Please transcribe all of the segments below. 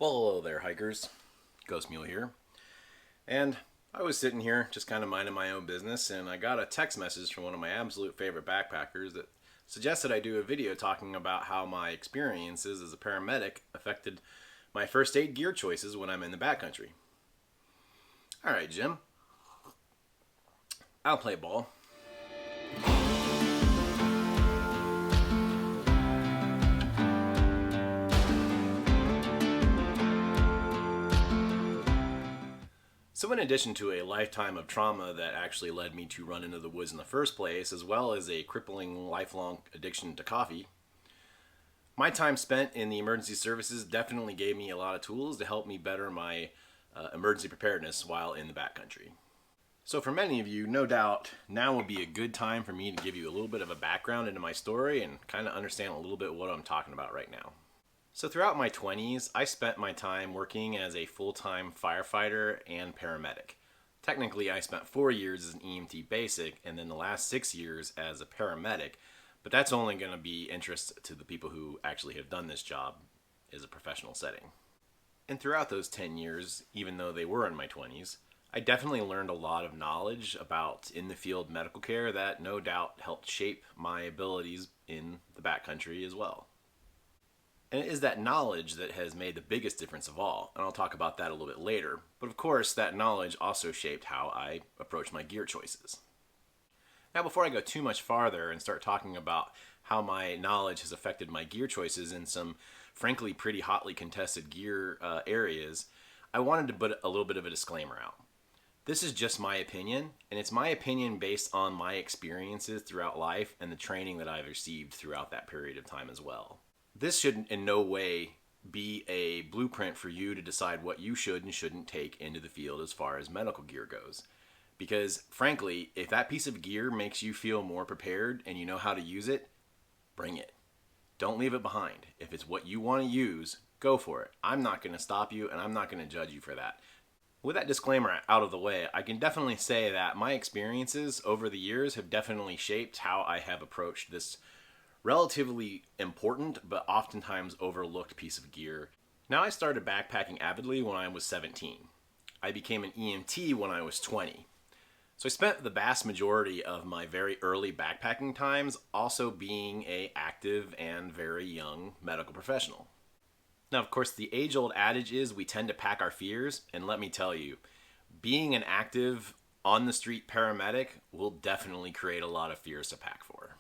Well, hello there, hikers. Ghost Mule here. And I was sitting here just kind of minding my own business, and I got a text message from one of my absolute favorite backpackers that suggested I do a video talking about how my experiences as a paramedic affected my first aid gear choices when I'm in the backcountry. Alright, Jim. I'll play ball. So, in addition to a lifetime of trauma that actually led me to run into the woods in the first place, as well as a crippling lifelong addiction to coffee, my time spent in the emergency services definitely gave me a lot of tools to help me better my emergency preparedness while in the backcountry. So, for many of you, no doubt, now would be a good time for me to give you a little bit of a background into my story and kind of understand a little bit what I'm talking about right now. So throughout my 20s, I spent my time working as a full-time firefighter and paramedic. Technically, I spent 4 years as an EMT basic and then the last 6 years as a paramedic, but that's only going to be interest to the people who actually have done this job as a professional setting. And throughout those 10 years, even though they were in my 20s, I definitely learned a lot of knowledge about in-the-field medical care that no doubt helped shape my abilities in the backcountry as well. And it is that knowledge that has made the biggest difference of all, and I'll talk about that a little bit later. But of course, that knowledge also shaped how I approach my gear choices. Now, before I go too much farther and start talking about how my knowledge has affected my gear choices in some frankly pretty hotly contested gear areas, I wanted to put a little bit of a disclaimer out. This is just my opinion, and it's my opinion based on my experiences throughout life and the training that I've received throughout that period of time as well. This should in no way be a blueprint for you to decide what you should and shouldn't take into the field as far as medical gear goes. Because frankly, if that piece of gear makes you feel more prepared and you know how to use it, bring it. Don't leave it behind. If it's what you want to use, go for it. I'm not going to stop you and I'm not going to judge you for that. With that disclaimer out of the way, I can definitely say that my experiences over the years have definitely shaped how I have approached this relatively important but oftentimes overlooked piece of gear. Now, I started backpacking avidly when I was 17. I became an EMT when I was 20. So I spent the vast majority of my very early backpacking times also being a active and very young medical professional. Now, of course, the age-old adage is we tend to pack our fears, and let me tell you, being an active on-the-street paramedic will definitely create a lot of fears to pack for.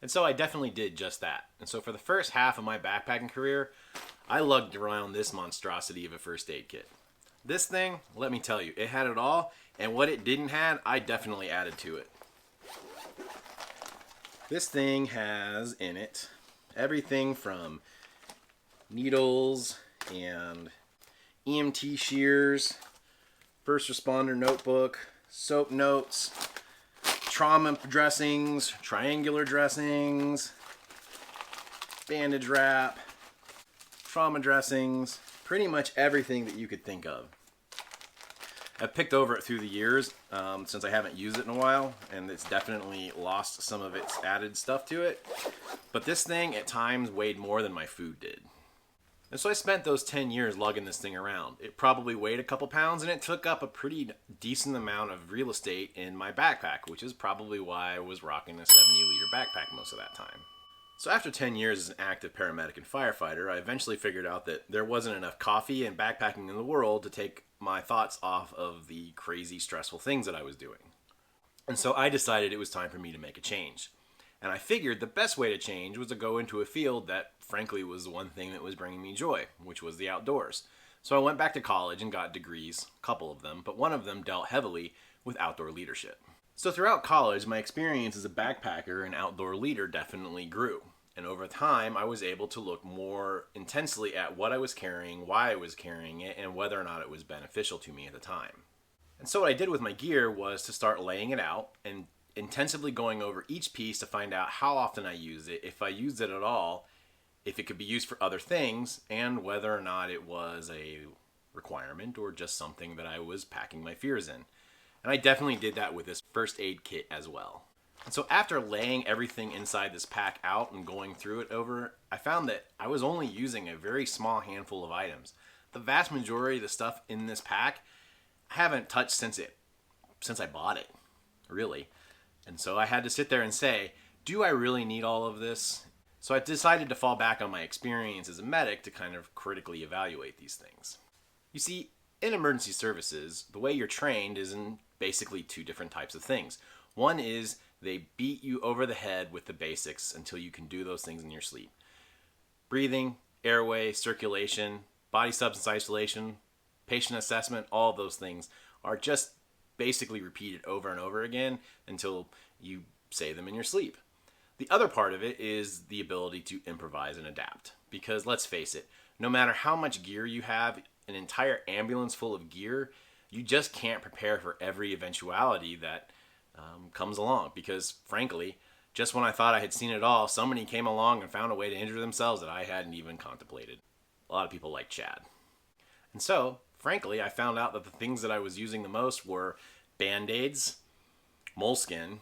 And so I definitely did just that. And so for the first half of my backpacking career, I lugged around this monstrosity of a first aid kit. This thing, let me tell you, it had it all, and what it didn't have, I definitely added to it. This thing has in it everything from needles and EMT shears, first responder notebook, soap notes, trauma dressings, triangular dressings, bandage wrap, trauma dressings, pretty much everything that you could think of. I've picked over it through the years since I haven't used it in a while, and it's definitely lost some of its added stuff to it. But this thing at times weighed more than my food did. And so I spent those 10 years lugging this thing around. It probably weighed a couple pounds, and it took up a pretty decent amount of real estate in my backpack, which is probably why I was rocking a 70-liter backpack most of that time. So after 10 years as an active paramedic and firefighter, I eventually figured out that there wasn't enough coffee and backpacking in the world to take my thoughts off of the crazy, stressful things that I was doing. And so I decided it was time for me to make a change. And I figured the best way to change was to go into a field that, frankly, was the one thing that was bringing me joy, which was the outdoors. So I went back to college and got degrees, a couple of them, but one of them dealt heavily with outdoor leadership. So throughout college, my experience as a backpacker and outdoor leader definitely grew. And over time, I was able to look more intensely at what I was carrying, why I was carrying it, and whether or not it was beneficial to me at the time. And so what I did with my gear was to start laying it out and intensively going over each piece to find out how often I use it, if I used it at all, if it could be used for other things, and whether or not it was a requirement or just something that I was packing my fears in. And I definitely did that with this first aid kit as well. And so after laying everything inside this pack out and going through it over, I found that I was only using a very small handful of items. The vast majority of the stuff in this pack I haven't touched since I bought it, really. And so I had to sit there and say, do I really need all of this? So I decided to fall back on my experience as a medic to kind of critically evaluate these things. You see, in emergency services, the way you're trained is in basically two different types of things. One is they beat you over the head with the basics until you can do those things in your sleep. Breathing, airway, circulation, body substance isolation, patient assessment, all of those things are just basically repeated over and over again until you say them in your sleep. The other part of it is the ability to improvise and adapt. Because let's face it, no matter how much gear you have, an entire ambulance full of gear, you just can't prepare for every eventuality that comes along. Because frankly, just when I thought I had seen it all, somebody came along and found a way to injure themselves that I hadn't even contemplated. A lot of people like Chad. And so, frankly, I found out that the things that I was using the most were Band-Aids, moleskin,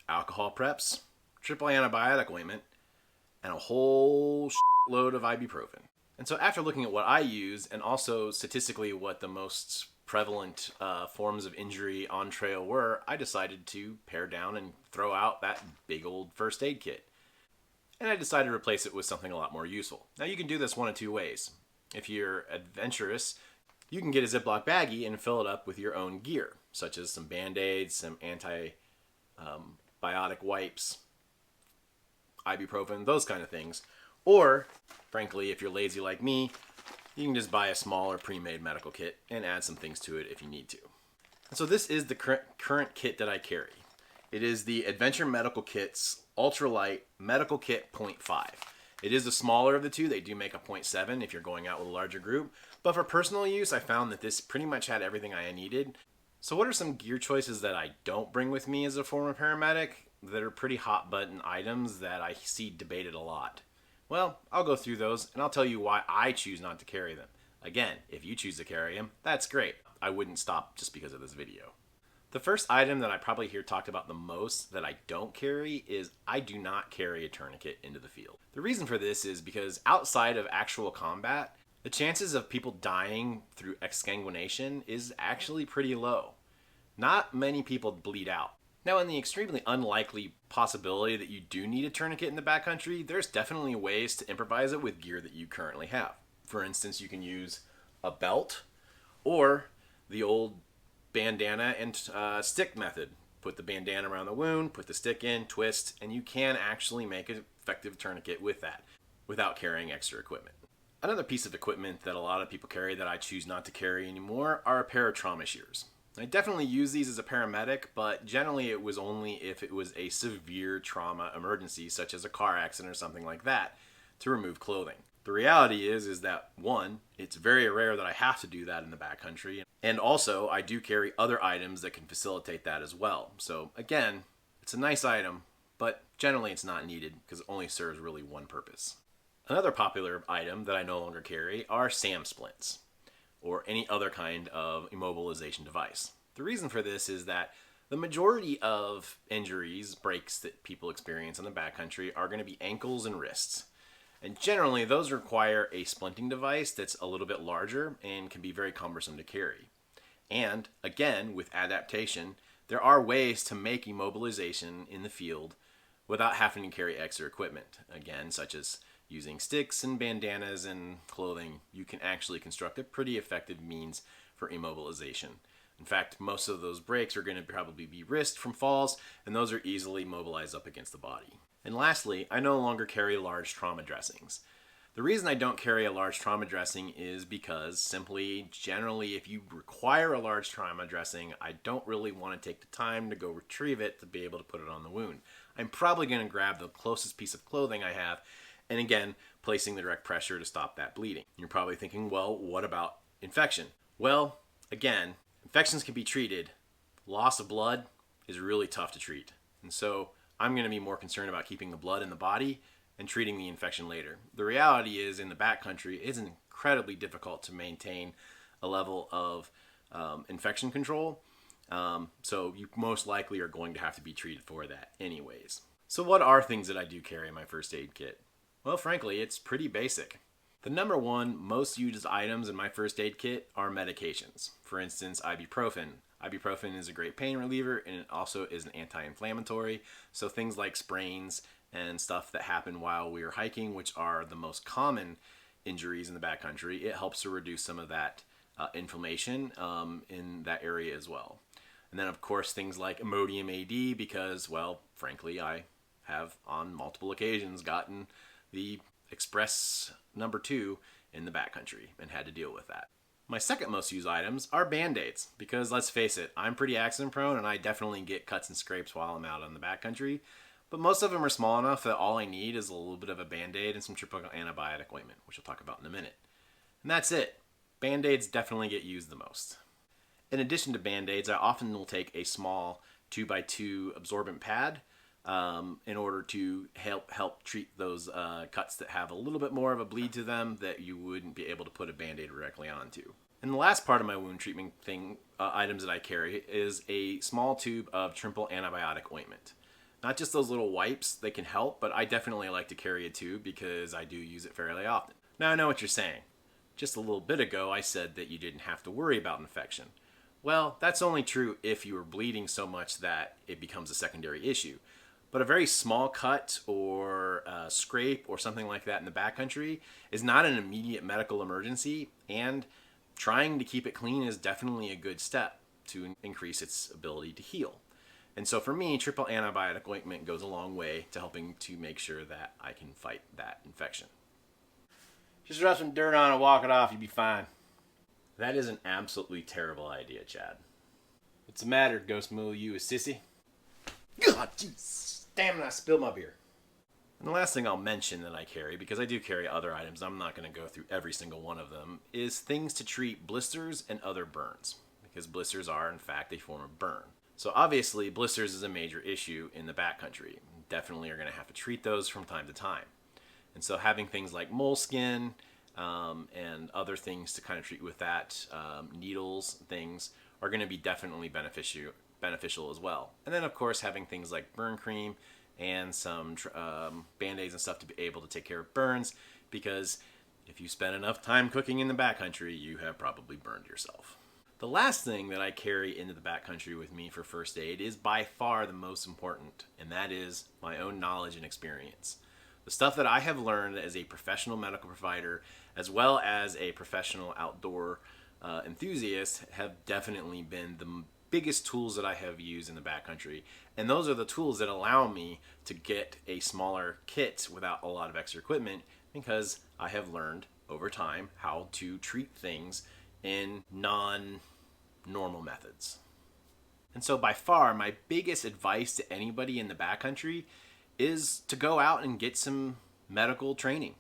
alcohol preps, triple antibiotic ointment, and a whole load of ibuprofen. And so after looking at what I use and also statistically what the most prevalent forms of injury on trail were, I decided to pare down and throw out that big old first aid kit. And I decided to replace it with something a lot more useful. Now you can do this one of two ways. If you're adventurous, you can get a Ziploc baggie and fill it up with your own gear, such as some Band-Aids, some antibiotic wipes, ibuprofen, those kind of things. Or, frankly, if you're lazy like me, you can just buy a smaller pre-made medical kit and add some things to it if you need to. And so this is the current kit that I carry. It is the Adventure Medical Kit's Ultralight Medical Kit 0.5. It is the smaller of the two. They do make a 0.7 if you're going out with a larger group. But for personal use, I found that this pretty much had everything I needed. So what are some gear choices that I don't bring with me as a former paramedic that are pretty hot button items that I see debated a lot? Well, I'll go through those and I'll tell you why I choose not to carry them. Again, if you choose to carry them, that's great. I wouldn't stop just because of this video. The first item that I probably hear talked about the most that I don't carry is I do not carry a tourniquet into the field. The reason for this is because outside of actual combat, the chances of people dying through exsanguination is actually pretty low. Not many people bleed out. Now, in the extremely unlikely possibility that you do need a tourniquet in the backcountry, there's definitely ways to improvise it with gear that you currently have. For instance, you can use a belt or the old bandana and stick method. Put the bandana around the wound, put the stick in, twist, and you can actually make an effective tourniquet with that without carrying extra equipment. Another piece of equipment that a lot of people carry that I choose not to carry anymore are a pair of trauma shears. I definitely use these as a paramedic, but generally it was only if it was a severe trauma emergency, such as a car accident or something like that, to remove clothing. The reality is that one, it's very rare that I have to do that in the backcountry, and also I do carry other items that can facilitate that as well. So again, it's a nice item, but generally it's not needed because it only serves really one purpose. Another popular item that I no longer carry are SAM splints, or any other kind of immobilization device. The reason for this is that the majority of injuries, breaks that people experience in the backcountry are going to be ankles and wrists. And generally, those require a splinting device that's a little bit larger and can be very cumbersome to carry. And again, with adaptation, there are ways to make immobilization in the field without having to carry extra equipment. Again, such as using sticks and bandanas and clothing, you can actually construct a pretty effective means for immobilization. In fact, most of those breaks are going to probably be wrist from falls, and those are easily mobilized up against the body. And lastly, I no longer carry large trauma dressings. The reason I don't carry a large trauma dressing is because simply, generally, if you require a large trauma dressing, I don't really want to take the time to go retrieve it to be able to put it on the wound. I'm probably going to grab the closest piece of clothing I have, and again, placing the direct pressure to stop that bleeding. You're probably thinking, well, what about infection? Well, again, infections can be treated. Loss of blood is really tough to treat. And so I'm going to be more concerned about keeping the blood in the body and treating the infection later. The reality is, in the backcountry, it's incredibly difficult to maintain a level of infection control So you most likely are going to have to be treated for that anyways. So what are things that I do carry in my first aid kit? Well, frankly, it's pretty basic. The number one most used items in my first aid kit are medications. For instance, ibuprofen. Ibuprofen is a great pain reliever, and it also is an anti-inflammatory. So things like sprains and stuff that happen while we are hiking, which are the most common injuries in the backcountry, it helps to reduce some of that inflammation in that area as well. And then, of course, things like Imodium AD, because, well, frankly, I have on multiple occasions gotten the Express #2 in the backcountry and had to deal with that. My second most used items are Band-Aids, because let's face it, I'm pretty accident prone and I definitely get cuts and scrapes while I'm out on the backcountry, but most of them are small enough that all I need is a little bit of a Band-Aid and some triple antibiotic ointment, which I'll talk about in a minute. And that's it. Band-Aids definitely get used the most. In addition to Band-Aids, I often will take a small 2x2 absorbent pad in order to help treat those cuts that have a little bit more of a bleed to them that you wouldn't be able to put a Band-Aid directly onto. And the last part of my wound treatment items that I carry is a small tube of triple antibiotic ointment. Not just those little wipes, they can help, but I definitely like to carry a tube because I do use it fairly often. Now I know what you're saying. Just a little bit ago I said that you didn't have to worry about infection. Well, that's only true if you are bleeding so much that it becomes a secondary issue. But a very small cut or scrape or something like that in the backcountry is not an immediate medical emergency, and trying to keep it clean is definitely a good step to increase its ability to heal. And so for me, triple antibiotic ointment goes a long way to helping to make sure that I can fight that infection. Just rub some dirt on and walk it off, you'll be fine. That is an absolutely terrible idea, Chad. What's the matter, Ghost Moo? You a sissy? God, jeez. Damn it, I spilled my beer. And the last thing I'll mention that I carry, because I do carry other items, I'm not going to go through every single one of them, is things to treat blisters and other burns. Because blisters are, in fact, a form of burn. So obviously, blisters is a major issue in the backcountry. Definitely are going to have to treat those from time to time. And so having things like moleskin and other things to kind of treat with that, needles, things, are going to be definitely beneficial as well. And then, of course, having things like burn cream and some Band-Aids and stuff to be able to take care of burns, because if you spend enough time cooking in the backcountry, you have probably burned yourself. The last thing that I carry into the backcountry with me for first aid is by far the most important, and that is my own knowledge and experience. The stuff that I have learned as a professional medical provider, as well as a professional outdoor enthusiast, have definitely been the biggest tools that I have used in the backcountry. And those are the tools that allow me to get a smaller kit without a lot of extra equipment, because I have learned over time how to treat things in non-normal methods. And so by far, my biggest advice to anybody in the backcountry is to go out and get some medical training.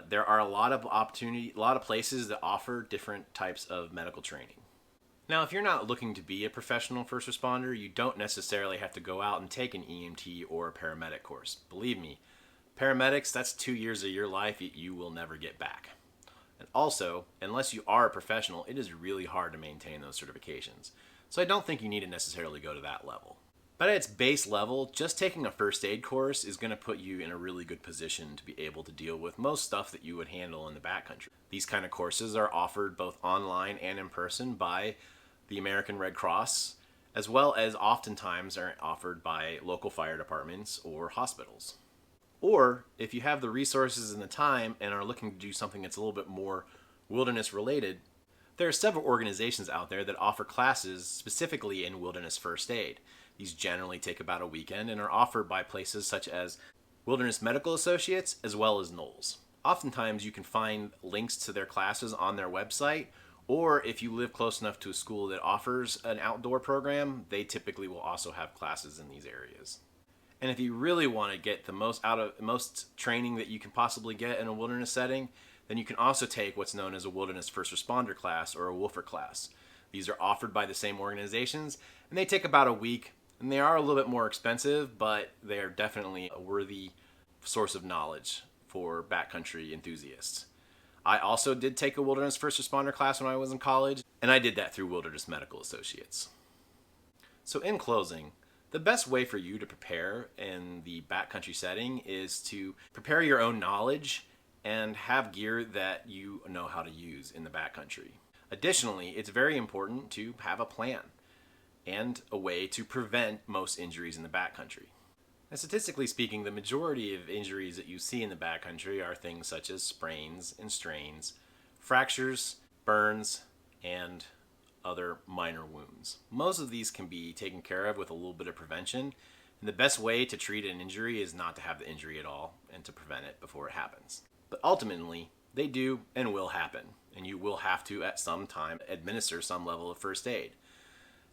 There are a lot of places that offer different types of medical training. Now, if you're not looking to be a professional first responder, you don't necessarily have to go out and take an EMT or a paramedic course. Believe me, paramedics, that's 2 years of your life you will never get back. And also, unless you are a professional, it is really hard to maintain those certifications. So I don't think you need to necessarily go to that level. But at its base level, just taking a first aid course is going to put you in a really good position to be able to deal with most stuff that you would handle in the backcountry. These kind of courses are offered both online and in person by the American Red Cross, as well as oftentimes are offered by local fire departments or hospitals. Or if you have the resources and the time and are looking to do something that's a little bit more wilderness related, there are several organizations out there that offer classes specifically in wilderness first aid. These generally take about a weekend and are offered by places such as Wilderness Medical Associates as well as Knowles. Oftentimes you can find links to their classes on their website, or if you live close enough to a school that offers an outdoor program, they typically will also have classes in these areas. And if you really want to get the most training that you can possibly get in a wilderness setting, then you can also take what's known as a Wilderness First Responder class or a WFR class. These are offered by the same organizations, and they take about a week, and they are a little bit more expensive, but they are definitely a worthy source of knowledge for backcountry enthusiasts. I also did take a Wilderness First Responder class when I was in college, and I did that through Wilderness Medical Associates. So in closing, the best way for you to prepare in the backcountry setting is to prepare your own knowledge and have gear that you know how to use in the backcountry. Additionally, it's very important to have a plan and a way to prevent most injuries in the backcountry. And statistically speaking, the majority of injuries that you see in the backcountry are things such as sprains and strains, fractures, burns, and other minor wounds. Most of these can be taken care of with a little bit of prevention, and the best way to treat an injury is not to have the injury at all and to prevent it before it happens. But ultimately, they do and will happen, and you will have to at some time administer some level of first aid.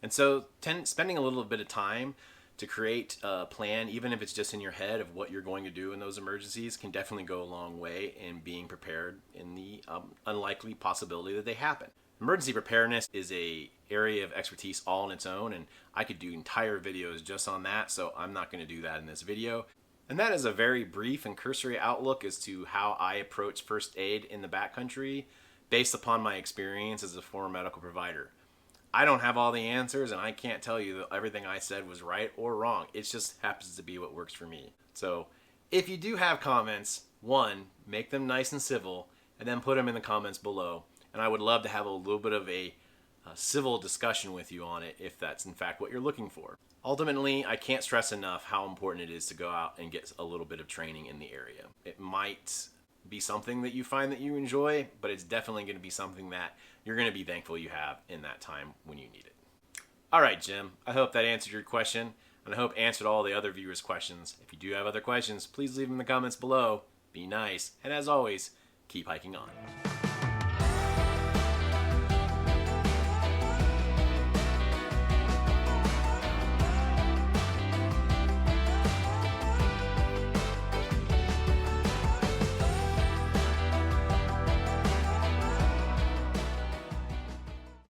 And so spending a little bit of time to create a plan, even if it's just in your head of what you're going to do in those emergencies, can definitely go a long way in being prepared in the unlikely possibility that they happen. Emergency preparedness is a area of expertise all on its own, and I could do entire videos just on that, so I'm not going to do that in this video. And that is a very brief and cursory outlook as to how I approach first aid in the backcountry based upon my experience as a former medical provider. I don't have all the answers, and I can't tell you that everything I said was right or wrong. It just happens to be what works for me. So if you do have comments, one, make them nice and civil, and then put them in the comments below. And I would love to have a little bit of a civil discussion with you on it if that's in fact what you're looking for. Ultimately, I can't stress enough how important it is to go out and get a little bit of training in the area. It might be something that you find that you enjoy, but it's definitely going to be something that you're going to be thankful you have in that time when you need it. All right, Jim, I hope that answered your question, and I hope answered all the other viewers' questions. If you do have other questions, please leave them in the comments below. Be nice, and as always, keep hiking on.